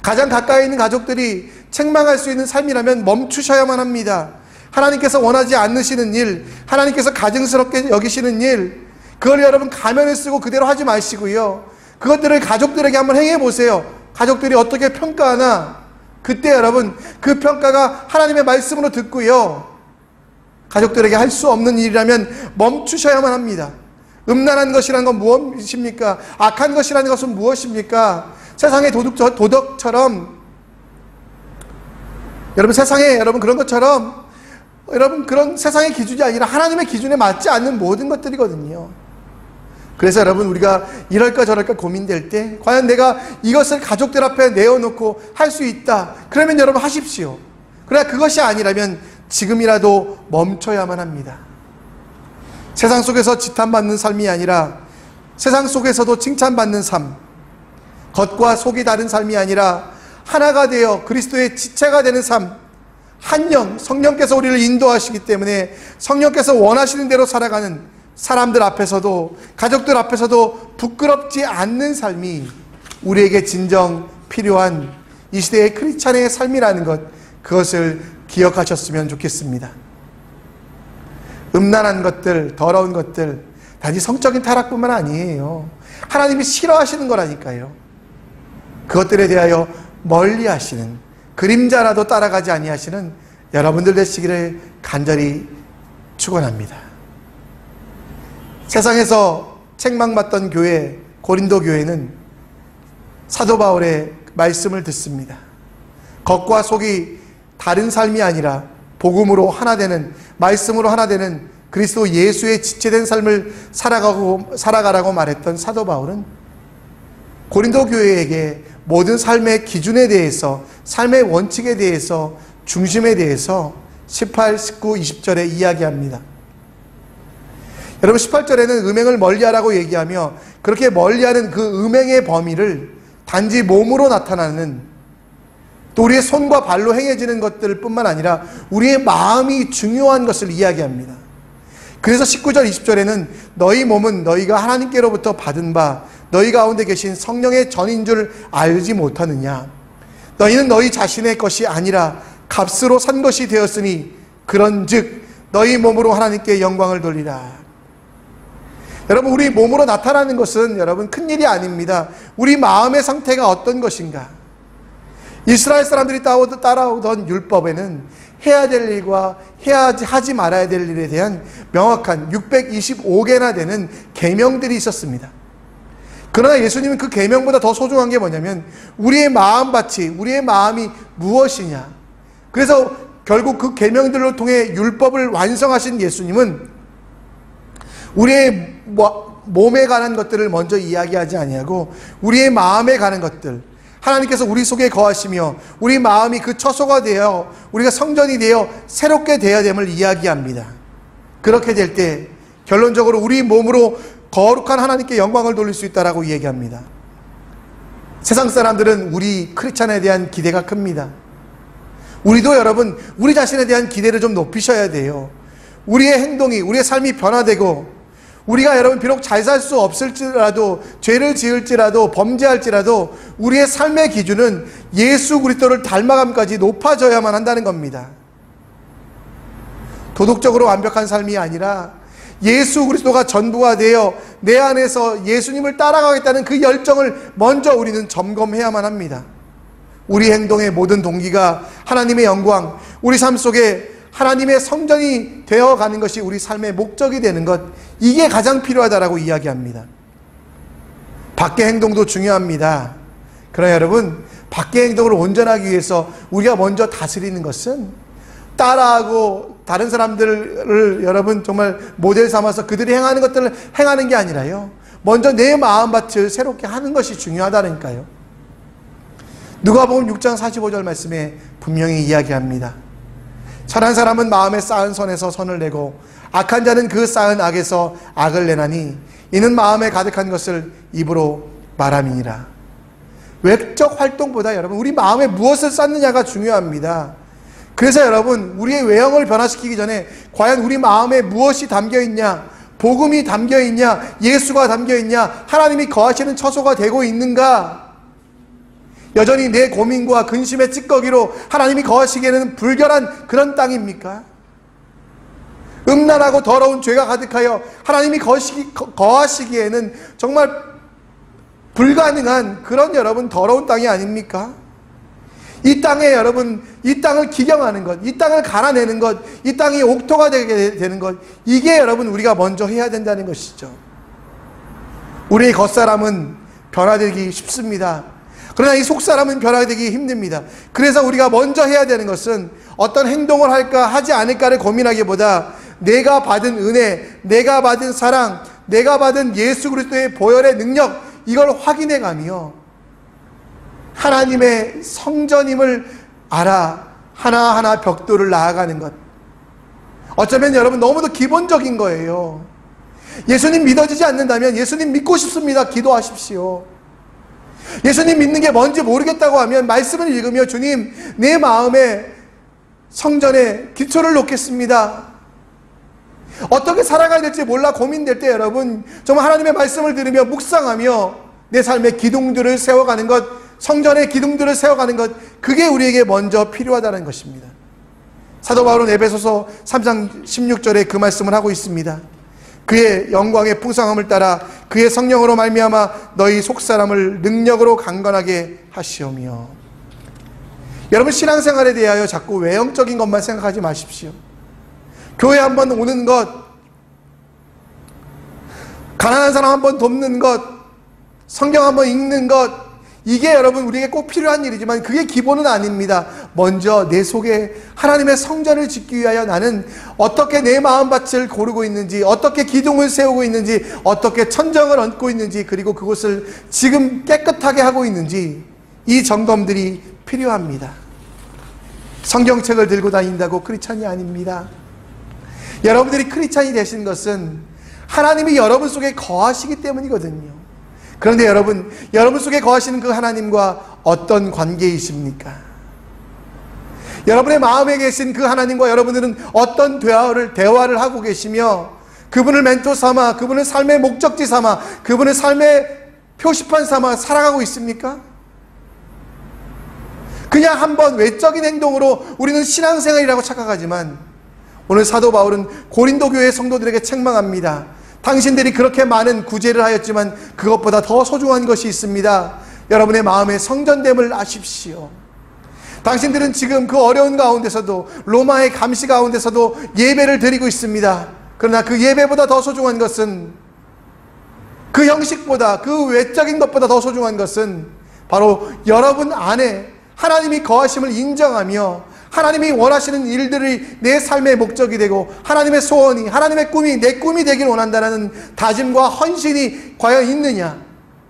가장 가까이 있는 가족들이 책망할 수 있는 삶이라면 멈추셔야만 합니다. 하나님께서 원하지 않으시는 일, 하나님께서 가증스럽게 여기시는 일, 그걸 여러분 가면을 쓰고 그대로 하지 마시고요, 그것들을 가족들에게 한번 행해 보세요. 가족들이 어떻게 평가하나, 그때 여러분 그 평가가 하나님의 말씀으로 듣고요, 가족들에게 할 수 없는 일이라면 멈추셔야만 합니다. 음란한 것이라는 건 무엇입니까? 악한 것이라는 것은 무엇입니까? 세상의 도덕처럼, 여러분 세상에 여러분 그런 것처럼, 여러분 그런 세상의 기준이 아니라 하나님의 기준에 맞지 않는 모든 것들이거든요. 그래서 여러분, 우리가 이럴까 저럴까 고민될 때 과연 내가 이것을 가족들 앞에 내어놓고 할 수 있다, 그러면 여러분 하십시오. 그러나 그것이 아니라면 지금이라도 멈춰야만 합니다. 세상 속에서 지탄받는 삶이 아니라 세상 속에서도 칭찬받는 삶, 겉과 속이 다른 삶이 아니라 하나가 되어 그리스도의 지체가 되는 삶, 한 영, 성령께서 우리를 인도하시기 때문에 성령께서 원하시는 대로 살아가는, 사람들 앞에서도 가족들 앞에서도 부끄럽지 않는 삶이 우리에게 진정 필요한 이 시대의 크리스찬의 삶이라는 것, 그것을 기억하셨으면 좋겠습니다. 음란한 것들, 더러운 것들, 단지 성적인 타락뿐만 아니에요. 하나님이 싫어하시는 거라니까요. 그것들에 대하여 멀리하시는, 그림자라도 따라가지 아니하시는 여러분들 되시기를 간절히 축원합니다. 세상에서 책망받던 교회, 고린도 교회는 사도 바울의 말씀을 듣습니다. 겉과 속이 다른 삶이 아니라 복음으로 하나 되는, 말씀으로 하나 되는 그리스도 예수의 지체된 삶을 살아가라고 말했던 사도 바울은 고린도 교회에게 모든 삶의 기준에 대해서, 삶의 원칙에 대해서, 중심에 대해서 18, 19, 20절에 이야기합니다. 여러분, 18절에는 음행을 멀리하라고 얘기하며, 그렇게 멀리하는 그 음행의 범위를 단지 몸으로 나타나는, 또 우리의 손과 발로 행해지는 것들 뿐만 아니라 우리의 마음이 중요한 것을 이야기합니다. 그래서 19절 20절에는 너희 몸은 너희가 하나님께로부터 받은 바 너희 가운데 계신 성령의 전인 줄 알지 못하느냐. 너희는 너희 자신의 것이 아니라 값으로 산 것이 되었으니 그런즉 너희 몸으로 하나님께 영광을 돌리라. 여러분, 우리 몸으로 나타나는 것은 여러분 큰일이 아닙니다. 우리 마음의 상태가 어떤 것인가. 이스라엘 사람들이 따라오던 율법에는 해야 될 일과 하지 말아야 될 일에 대한 명확한 625개나 되는 계명들이 있었습니다. 그러나 예수님은 그 계명보다 더 소중한 게 뭐냐면 우리의 마음밭이, 우리의 마음이 무엇이냐. 그래서 결국 그 계명들을 통해 율법을 완성하신 예수님은 우리의 몸에 관한 것들을 먼저 이야기하지 아니하고 우리의 마음에 관한 것들, 하나님께서 우리 속에 거하시며 우리 마음이 그 처소가 되어 우리가 성전이 되어 새롭게 되어야 됨을 이야기합니다. 그렇게 될 때 결론적으로 우리 몸으로 거룩한 하나님께 영광을 돌릴 수 있다라고 얘기합니다. 세상 사람들은 우리 크리스찬에 대한 기대가 큽니다. 우리도 여러분 우리 자신에 대한 기대를 좀 높이셔야 돼요. 우리의 행동이, 우리의 삶이 변화되고 우리가 여러분 비록 잘 살 수 없을지라도, 죄를 지을지라도, 범죄할지라도 우리의 삶의 기준은 예수 그리스도를 닮아감까지 높아져야만 한다는 겁니다. 도덕적으로 완벽한 삶이 아니라 예수 그리스도가 전부가 되어 내 안에서 예수님을 따라가겠다는 그 열정을 먼저 우리는 점검해야만 합니다. 우리 행동의 모든 동기가 하나님의 영광, 우리 삶 속에 하나님의 성전이 되어가는 것이 우리 삶의 목적이 되는 것, 이게 가장 필요하다라고 이야기합니다. 밖의 행동도 중요합니다. 그러나 여러분, 밖의 행동을 온전하기 위해서 우리가 먼저 다스리는 것은 따라하고 다른 사람들을 여러분 정말 모델 삼아서 그들이 행하는 것들을 행하는 게 아니라요, 먼저 내 마음밭을 새롭게 하는 것이 중요하다니까요. 누가복음 6장 45절 말씀에 분명히 이야기합니다. 선한 사람은 마음에 쌓은 선에서 선을 내고 악한 자는 그 쌓은 악에서 악을 내나니 이는 마음에 가득한 것을 입으로 말함이니라. 외적 활동보다 여러분 우리 마음에 무엇을 쌓느냐가 중요합니다. 그래서 여러분 우리의 외형을 변화시키기 전에 과연 우리 마음에 무엇이 담겨있냐, 복음이 담겨있냐, 예수가 담겨있냐, 하나님이 거하시는 처소가 되고 있는가. 여전히 내 고민과 근심의 찌꺼기로 하나님이 거하시기에는 불결한 그런 땅입니까? 음란하고 더러운 죄가 가득하여 하나님이 거하시기에는 정말 불가능한 그런 여러분 더러운 땅이 아닙니까? 이 땅에 여러분, 이 땅을 기경하는 것, 이 땅을 갈아내는 것, 이 땅이 옥토가 되게 되는 것, 이게 여러분 우리가 먼저 해야 된다는 것이죠. 우리의 겉사람은 변화되기 쉽습니다. 그러나 이 속사람은 변화되기 힘듭니다. 그래서 우리가 먼저 해야 되는 것은 어떤 행동을 할까 하지 않을까를 고민하기보다 내가 받은 은혜, 내가 받은 사랑, 내가 받은 예수 그리스도의 보혈의 능력, 이걸 확인해가며 하나님의 성전임을 알아 하나하나 벽돌을 나아가는 것. 어쩌면 여러분 너무도 기본적인 거예요. 예수님 믿어지지 않는다면 예수님 믿고 싶습니다. 기도하십시오. 예수님 믿는 게 뭔지 모르겠다고 하면 말씀을 읽으며 주님, 내 마음에 성전에 기초를 놓겠습니다. 어떻게 살아가야 될지 몰라 고민될 때 여러분 정말 하나님의 말씀을 들으며 묵상하며 내 삶의 기둥들을 세워가는 것, 성전의 기둥들을 세워가는 것, 그게 우리에게 먼저 필요하다는 것입니다. 사도 바울은 에베소서 3장 16절에 그 말씀을 하고 있습니다. 그의 영광의 풍성함을 따라 그의 성령으로 말미암아 너희 속사람을 능력으로 강건하게 하시오며. 여러분 신앙생활에 대하여 자꾸 외형적인 것만 생각하지 마십시오. 교회 한번 오는 것, 가난한 사람 한번 돕는 것, 성경 한번 읽는 것, 이게 여러분 우리에게 꼭 필요한 일이지만 그게 기본은 아닙니다. 먼저 내 속에 하나님의 성전을 짓기 위하여 나는 어떻게 내 마음밭을 고르고 있는지, 어떻게 기둥을 세우고 있는지, 어떻게 천정을 얹고 있는지, 그리고 그곳을 지금 깨끗하게 하고 있는지, 이 점검들이 필요합니다. 성경책을 들고 다닌다고 크리스찬이 아닙니다. 여러분들이 크리스찬이 되신 것은 하나님이 여러분 속에 거하시기 때문이거든요. 그런데 여러분 속에 거하시는 그 하나님과 어떤 관계이십니까? 여러분의 마음에 계신 그 하나님과 여러분들은 어떤 대화를 하고 계시며 그분을 멘토 삼아, 그분을 삶의 목적지 삼아, 그분을 삶의 표시판 삼아 살아가고 있습니까? 그냥 한번 외적인 행동으로 우리는 신앙생활이라고 착각하지만 오늘 사도 바울은 고린도 교회 성도들에게 책망합니다. 당신들이 그렇게 많은 구제를 하였지만 그것보다 더 소중한 것이 있습니다. 여러분의 마음의 성전됨을 아십시오. 당신들은 지금 그 어려운 가운데서도, 로마의 감시 가운데서도 예배를 드리고 있습니다. 그러나 그 예배보다 더 소중한 것은, 그 형식보다, 그 외적인 것보다 더 소중한 것은 바로 여러분 안에 하나님이 거하심을 인정하며 하나님이 원하시는 일들이 내 삶의 목적이 되고 하나님의 소원이, 하나님의 꿈이 내 꿈이 되길 원한다는 다짐과 헌신이 과연 있느냐?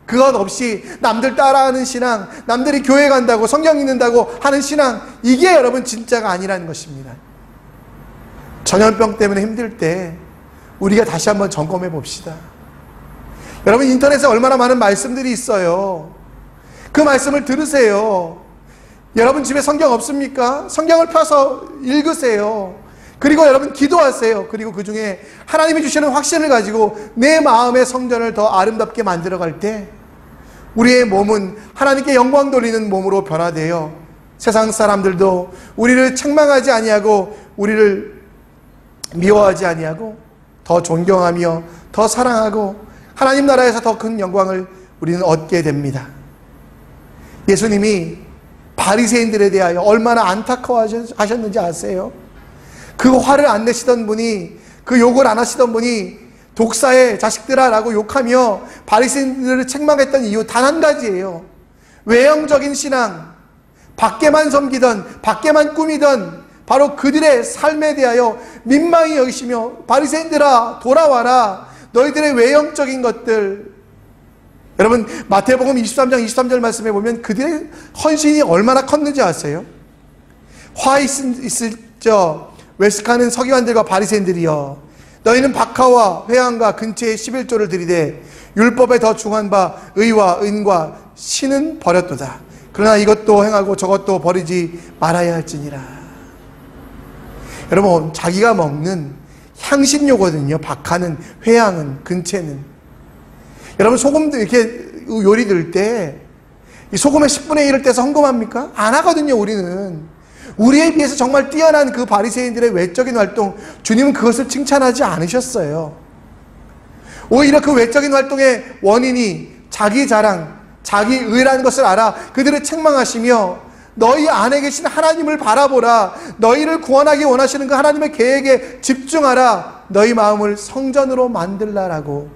그것 없이 남들 따라하는 신앙, 남들이 교회 간다고 성경 읽는다고 하는 신앙, 이게 여러분 진짜가 아니라는 것입니다. 전염병 때문에 힘들 때 우리가 다시 한번 점검해 봅시다. 여러분 인터넷에 얼마나 많은 말씀들이 있어요. 그 말씀을 들으세요. 여러분 집에 성경 없습니까? 성경을 펴서 읽으세요. 그리고 여러분 기도하세요. 그리고 그 중에 하나님이 주시는 확신을 가지고 내 마음의 성전을 더 아름답게 만들어갈 때 우리의 몸은 하나님께 영광 돌리는 몸으로 변화되어 세상 사람들도 우리를 책망하지 아니하고 우리를 미워하지 아니하고 더 존경하며 더 사랑하고 하나님 나라에서 더 큰 영광을 우리는 얻게 됩니다. 예수님이 바리새인들에 대하여 얼마나 안타까워하셨는지 아세요? 그 화를 안 내시던 분이, 그 욕을 안 하시던 분이 독사의 자식들아 라고 욕하며 바리새인들을 책망했던 이유 단 한 가지예요. 외형적인 신앙, 밖에만 섬기던, 밖에만 꾸미던 바로 그들의 삶에 대하여 민망히 여기시며 바리새인들아 돌아와라, 너희들의 외형적인 것들. 여러분 마태복음 23장 23절 말씀에 보면 그들의 헌신이 얼마나 컸는지 아세요? 화 있을저 외식하는 서기관들과 바리새인들이여, 너희는 박하와 회당과 근처에 11조를 들이되 율법에 더 중한 바 의와 은과 신은 버렸도다. 그러나 이것도 행하고 저것도 버리지 말아야 할지니라. 여러분 자기가 먹는 향신료거든요. 박하는, 회당은, 근체는. 여러분 소금도 이렇게 요리 들 때 이 소금의 10분의 1을 떼서 헌금합니까? 안 하거든요. 우리는 우리에 비해서 정말 뛰어난 그 바리새인들의 외적인 활동, 주님은 그것을 칭찬하지 않으셨어요. 오히려 그 외적인 활동의 원인이 자기 자랑, 자기 의라는 것을 알아 그들을 책망하시며 너희 안에 계신 하나님을 바라보라, 너희를 구원하기 원하시는 그 하나님의 계획에 집중하라, 너희 마음을 성전으로 만들라라고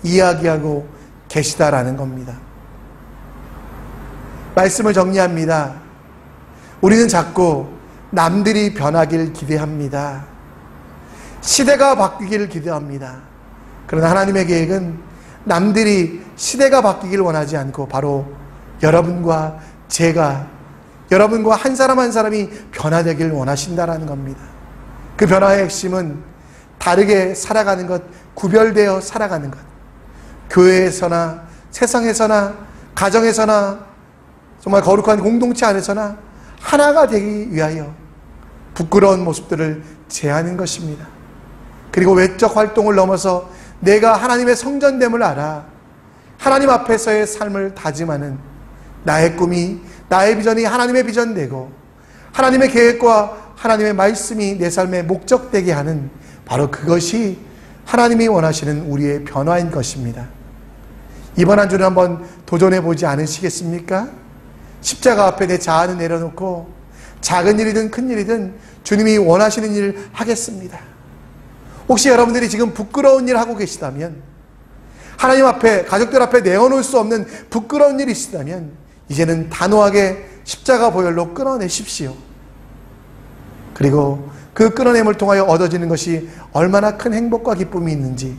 이야기하고 계시다라는 겁니다. 말씀을 정리합니다. 우리는 자꾸 남들이 변하길 기대합니다. 시대가 바뀌기를 기대합니다. 그러나 하나님의 계획은 남들이 시대가 바뀌길 원하지 않고 바로 여러분과 제가, 여러분과 한 사람 한 사람이 변화되길 원하신다라는 겁니다. 그 변화의 핵심은 다르게 살아가는 것, 구별되어 살아가는 것. 교회에서나 세상에서나 가정에서나 정말 거룩한 공동체 안에서나 하나가 되기 위하여 부끄러운 모습들을 제하는 것입니다. 그리고 외적 활동을 넘어서 내가 하나님의 성전됨을 알아 하나님 앞에서의 삶을 다짐하는 나의 꿈이, 나의 비전이 하나님의 비전되고 하나님의 계획과 하나님의 말씀이 내 삶의 목적되게 하는 바로 그것이 하나님이 원하시는 우리의 변화인 것입니다. 이번 한 주는 한번 도전해 보지 않으시겠습니까? 십자가 앞에 내 자아는 내려놓고 작은 일이든 큰 일이든 주님이 원하시는 일을 하겠습니다. 혹시 여러분들이 지금 부끄러운 일 하고 계시다면, 하나님 앞에, 가족들 앞에 내어놓을 수 없는 부끄러운 일이 있다면 이제는 단호하게 십자가 보혈로 끊어내십시오. 그리고 그 끊어냄을 통하여 얻어지는 것이 얼마나 큰 행복과 기쁨이 있는지,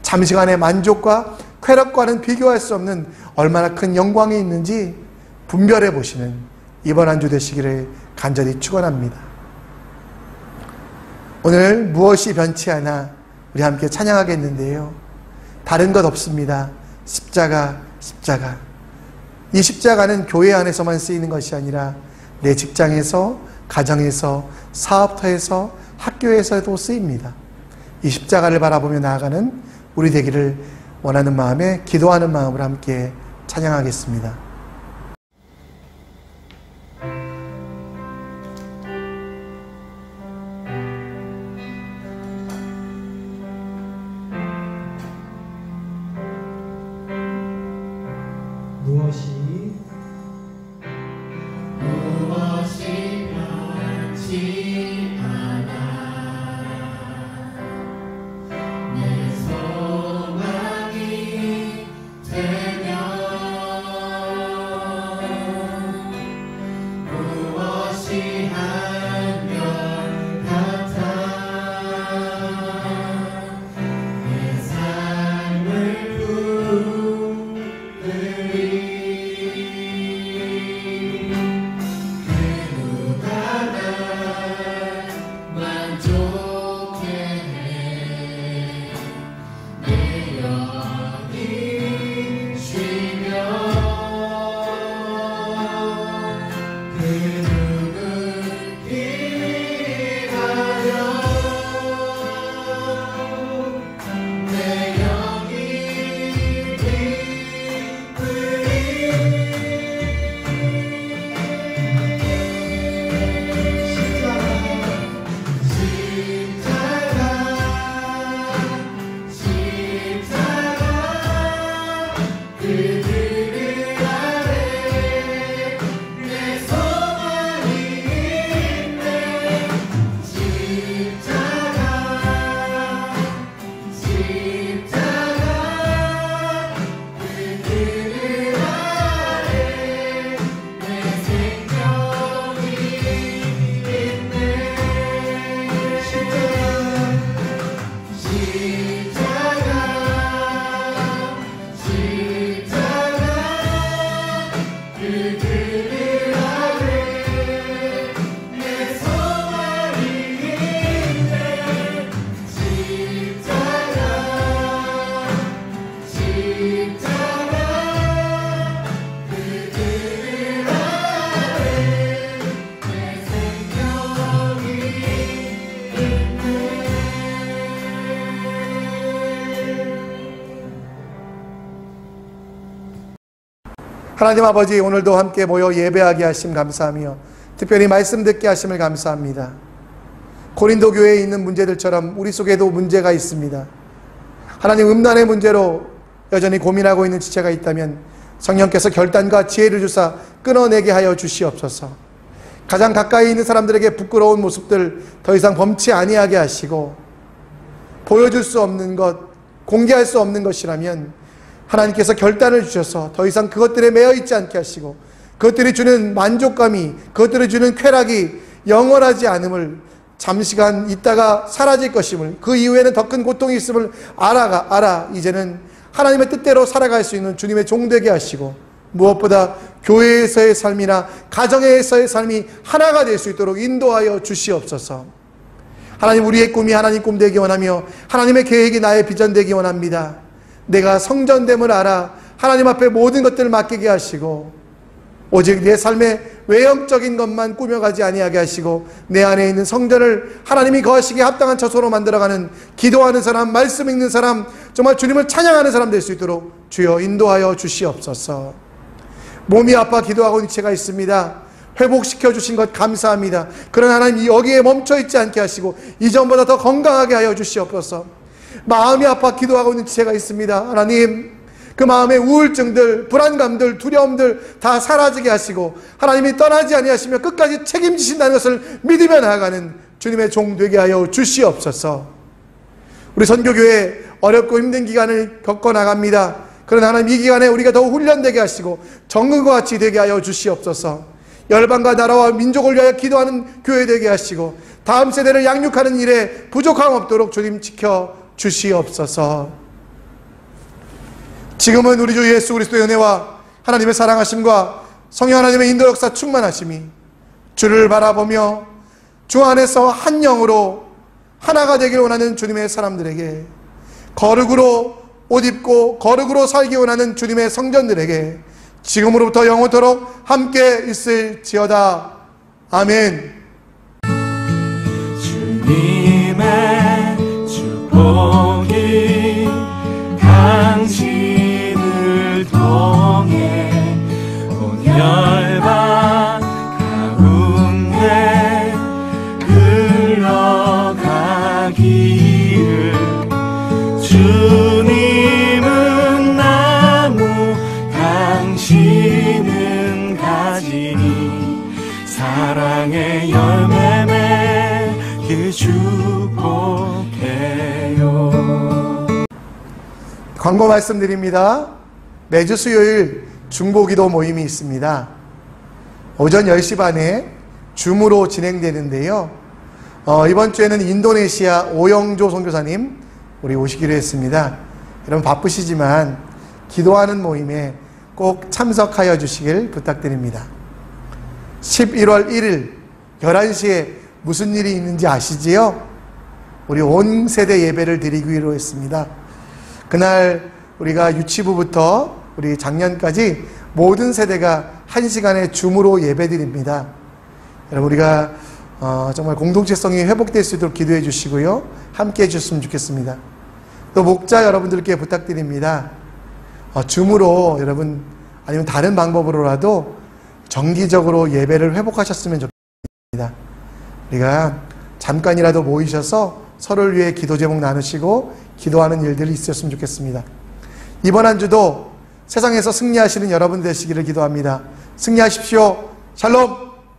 잠시간의 만족과 쾌락과는 비교할 수 없는 얼마나 큰 영광이 있는지 분별해 보시는 이번 한 주 되시기를 간절히 축원합니다. 오늘 무엇이 변치 않아 우리 함께 찬양하겠는데요. 다른 것 없습니다. 십자가, 십자가. 이 십자가는 교회 안에서만 쓰이는 것이 아니라 내 직장에서, 가정에서, 사업터에서, 학교에서도 쓰입니다. 이 십자가를 바라보며 나아가는 우리 되기를 원하는 마음에, 기도하는 마음으로 함께 찬양하겠습니다. 무엇이 변치 않아 내 소망이 되면 무엇이 한결 같아 내 삶을 부으리 하나님 아버지, 오늘도 함께 모여 예배하게 하심 감사하며 특별히 말씀 듣게 하심을 감사합니다. 고린도 교회에 있는 문제들처럼 우리 속에도 문제가 있습니다. 하나님, 음란의 문제로 여전히 고민하고 있는 지체가 있다면 성령께서 결단과 지혜를 주사 끊어내게 하여 주시옵소서. 가장 가까이 있는 사람들에게 부끄러운 모습들 더 이상 범치 아니하게 하시고, 보여줄 수 없는 것, 공개할 수 없는 것이라면 하나님께서 결단을 주셔서 더 이상 그것들에 매여 있지 않게 하시고, 그것들이 주는 만족감이, 그것들이 주는 쾌락이 영원하지 않음을 잠시간 있다가 사라질 것임을, 그 이후에는 더 큰 고통이 있음을 알아. 이제는 하나님의 뜻대로 살아갈 수 있는 주님의 종 되게 하시고, 무엇보다 교회에서의 삶이나 가정에서의 삶이 하나가 될 수 있도록 인도하여 주시옵소서. 하나님, 우리의 꿈이 하나님 꿈 되기 원하며 하나님의 계획이 나의 비전 되기 원합니다. 내가 성전됨을 알아 하나님 앞에 모든 것들을 맡기게 하시고, 오직 내 삶의 외형적인 것만 꾸며가지 아니하게 하시고, 내 안에 있는 성전을 하나님이 거하시기에 합당한 처소로 만들어가는, 기도하는 사람, 말씀 읽는 사람, 정말 주님을 찬양하는 사람 될 수 있도록 주여 인도하여 주시옵소서. 몸이 아파 기도하고 있는 지체가 있습니다. 회복시켜 주신 것 감사합니다. 그러나 하나님, 여기에 멈춰있지 않게 하시고 이전보다 더 건강하게 하여 주시옵소서. 마음이 아파 기도하고 있는 지체가 있습니다. 하나님, 그 마음의 우울증들, 불안감들, 두려움들 다 사라지게 하시고, 하나님이 떠나지 아니하시며 끝까지 책임지신다는 것을 믿으며 나아가는 주님의 종 되게 하여 주시옵소서. 우리 선교교회 어렵고 힘든 기간을 겪어 나갑니다. 그러나 하나님, 이 기간에 우리가 더욱 훈련되게 하시고 정금과 같이 되게 하여 주시옵소서. 열방과 나라와 민족을 위하여 기도하는 교회 되게 하시고, 다음 세대를 양육하는 일에 부족함 없도록 주님 지켜 주시옵소서. 지금은 우리 주 예수 그리스도의 은혜와 하나님의 사랑하심과 성령 하나님의 인도 역사 충만하심이 주를 바라보며 주 안에서 한 영으로 하나가 되길 원하는 주님의 사람들에게, 거룩으로 옷 입고 거룩으로 살기 원하는 주님의 성전들에게 지금으로부터 영원토록 함께 있을지어다. 아멘. 주님의 축복이 당신을 통해 온 열방 가운데 흘러가기를. 주님은 나무, 당신은 가지니 사랑의 열매 맺길 축복해요. 광고 말씀드립니다. 매주 수요일 중보기도 모임이 있습니다. 오전 10시 반에 줌으로 진행되는데요. 이번 주에는 인도네시아 오영조 선교사님 우리 오시기로 했습니다. 여러분 바쁘시지만 기도하는 모임에 꼭 참석하여 주시길 부탁드립니다. 11월 1일 11시에 무슨 일이 있는지 아시지요? 우리 온 세대 예배를 드리기로 했습니다. 그날 우리가 유치부부터 우리 작년까지 모든 세대가 1시간의 줌으로 예배 드립니다. 여러분, 우리가 정말 공동체성이 회복될 수 있도록 기도해 주시고요, 함께 해 주셨으면 좋겠습니다. 또 목자 여러분들께 부탁드립니다. 줌으로 여러분, 아니면 다른 방법으로라도 정기적으로 예배를 회복하셨으면 좋겠습니다. 우리가 잠깐이라도 모이셔서 서로를 위해 기도 제목 나누시고 기도하는 일들이 있었으면 좋겠습니다. 이번 한 주도 세상에서 승리하시는 여러분 되시기를 기도합니다. 승리하십시오. 샬롬.